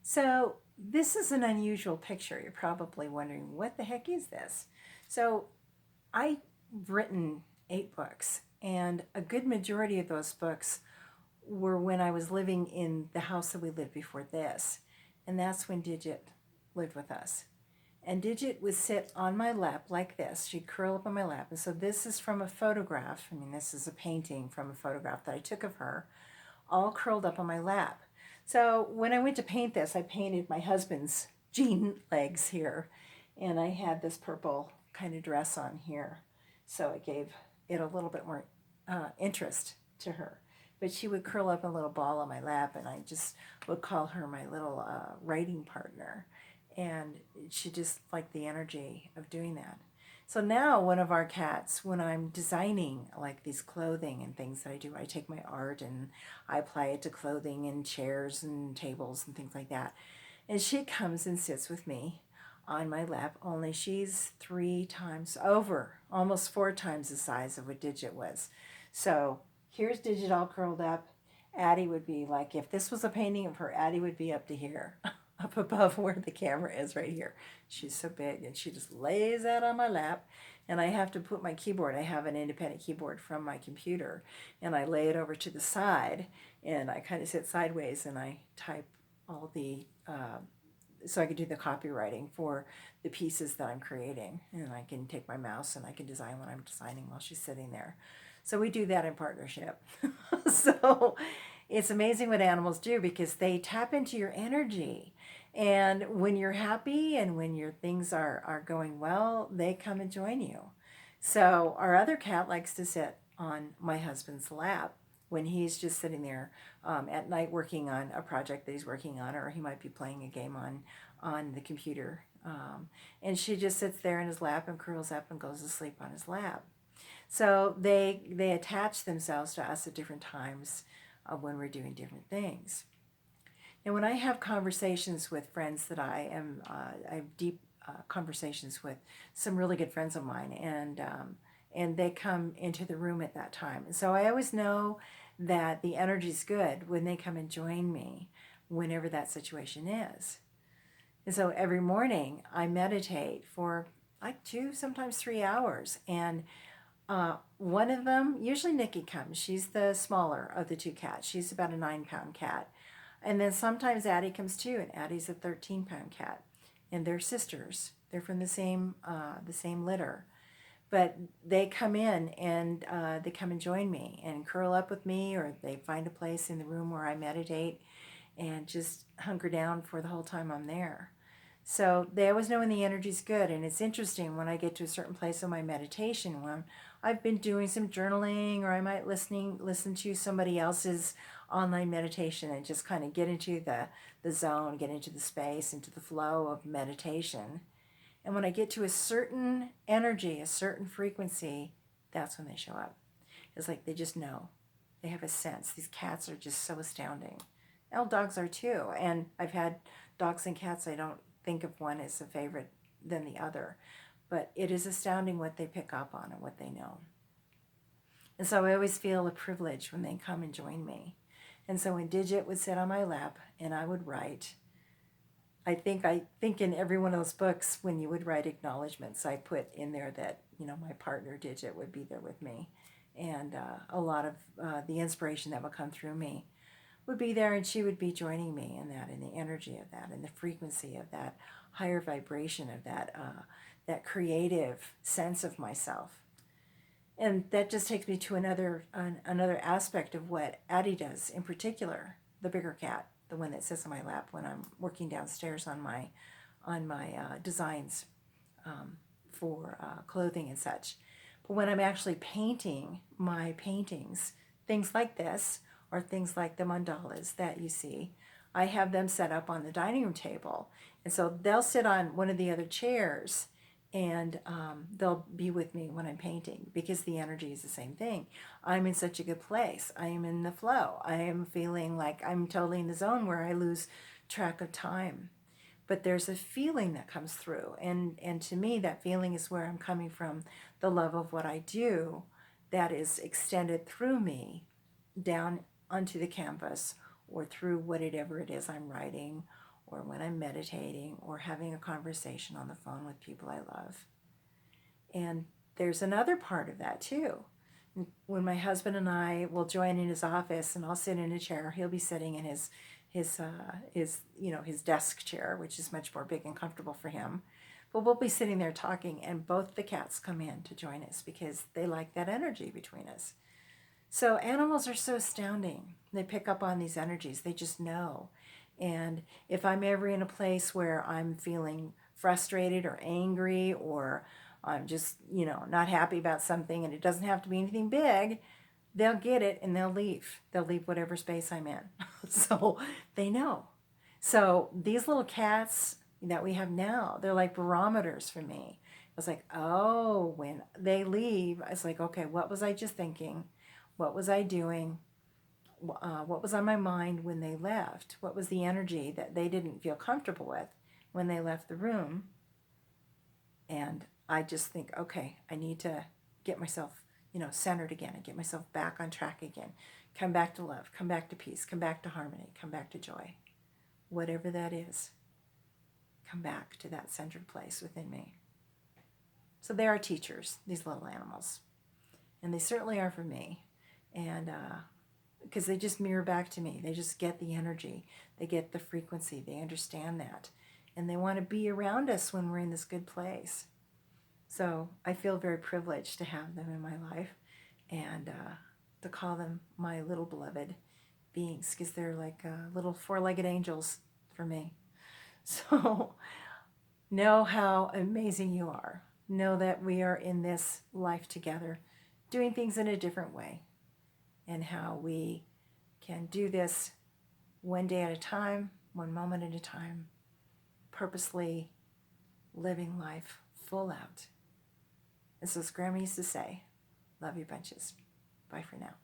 So this is an unusual picture. You're probably wondering, what the heck is this? So I've written 8 books, and a good majority of those books were when I was living in the house that we lived before this. And that's when Digit lived with us. And Digit would sit on my lap like this. She'd curl up on my lap. And so this is from a photograph. I mean, this is a painting from a photograph that I took of her, all curled up on my lap. So when I went to paint this, I painted my husband's jean legs here, and I had this purple kind of dress on here. So it gave it a little bit more interest to her. But she would curl up a little ball on my lap, and I just would call her my little writing partner. And she just liked the energy of doing that. So now one of our cats, when I'm designing like these clothing and things that I do, I take my art and I apply it to clothing and chairs and tables and things like that. And she comes and sits with me on my lap, only she's 3 times over, almost 4 times the size of what Digit was. So here's Digit all curled up. Addie would be like, if this was a painting of her, Addie would be up to here, up above where the camera is right here. She's so big, and she just lays out on my lap, and I have to put my keyboard. I have an independent keyboard from my computer, and I lay it over to the side, and I kind of sit sideways, and I type all the so I can do the copywriting for the pieces that I'm creating, and I can take my mouse and I can design what I'm designing while she's sitting there. So we do that in partnership. So it's amazing what animals do because they tap into your energy. And when you're happy and when your things are going well, they come and join you. So our other cat likes to sit on my husband's lap when he's just sitting there at night working on a project that he's working on, or he might be playing a game on the computer. And she just sits there in his lap and curls up and goes to sleep on his lap. So they attach themselves to us at different times when we're doing different things. And when I have conversations with friends that I have deep conversations with some really good friends of mine, and they come into the room at that time. And so I always know that the energy's good when they come and join me, whenever that situation is. And so every morning I meditate for like 2, sometimes 3 hours, and one of them, usually Nikki comes. She's the smaller of the 2 cats. She's about a 9-pound cat. And then sometimes Addie comes too, and Addie's a 13-pound cat. And they're sisters. They're from the same litter. But they come in and they come and join me and curl up with me, or they find a place in the room where I meditate and just hunker down for the whole time I'm there. So they always know when the energy's good. And it's interesting when I get to a certain place in my meditation when I've been doing some journaling, or I might listen to somebody else's online meditation and just kind of get into the zone, get into the space, into the flow of meditation. And when I get to a certain energy, a certain frequency, that's when they show up. It's like they just know. They have a sense. These cats are just so astounding. All dogs are too. And I've had dogs and cats. I don't think of one as a favorite than the other. But it is astounding what they pick up on and what they know. And so I always feel a privilege when they come and join me. And so when Digit would sit on my lap and I would write, I think in every one of those books, when you would write acknowledgments, I put in there that, my partner Digit would be there with me. And a lot of the inspiration that would come through me would be there, and she would be joining me in that, in the energy of that, in the frequency of that higher vibration of that creative sense of myself. And that just takes me to another aspect of what Addie does in particular, the bigger cat, the one that sits on my lap when I'm working downstairs on my designs for clothing and such. But when I'm actually painting my paintings, things like this, or things like the mandalas that you see, I have them set up on the dining room table. And so they'll sit on one of the other chairs, and they'll be with me when I'm painting because the energy is the same thing. I'm in such a good place. I am in the flow. I am feeling like I'm totally in the zone where I lose track of time. But there's a feeling that comes through. And to me, that feeling is where I'm coming from, the love of what I do that is extended through me down onto the canvas, or through whatever it is I'm writing, or when I'm meditating or having a conversation on the phone with people I love. And there's another part of that too. When my husband and I will join in his office, and I'll sit in a chair, he'll be sitting in his desk chair, which is much more big and comfortable for him. But we'll be sitting there talking, and both the cats come in to join us because they like that energy between us. So animals are so astounding. They pick up on these energies. They just know. And if I'm ever in a place where I'm feeling frustrated or angry, or I'm just, not happy about something, and it doesn't have to be anything big, they'll get it and they'll leave. They'll leave whatever space I'm in. So they know. So these little cats that we have now, they're like barometers for me. It's like, oh, when they leave, it's like, okay, what was I just thinking? What was I doing? What was on my mind when they left? What was the energy that they didn't feel comfortable with when they left the room? And I just think, okay, I need to get myself, centered again and get myself back on track again. Come back to love, come back to peace, come back to harmony, come back to joy. Whatever that is, come back to that centered place within me. So they are teachers, these little animals. And they certainly are for me. And because they just mirror back to me. They just get the energy. They get the frequency. They understand that. And they want to be around us when we're in this good place. So I feel very privileged to have them in my life and to call them my little beloved beings, because they're like little four-legged angels for me. So know how amazing you are. Know that we are in this life together, doing things in a different way, and how we can do this one day at a time, one moment at a time, purposely living life full out. And so as Grandma used to say, love you bunches. Bye for now.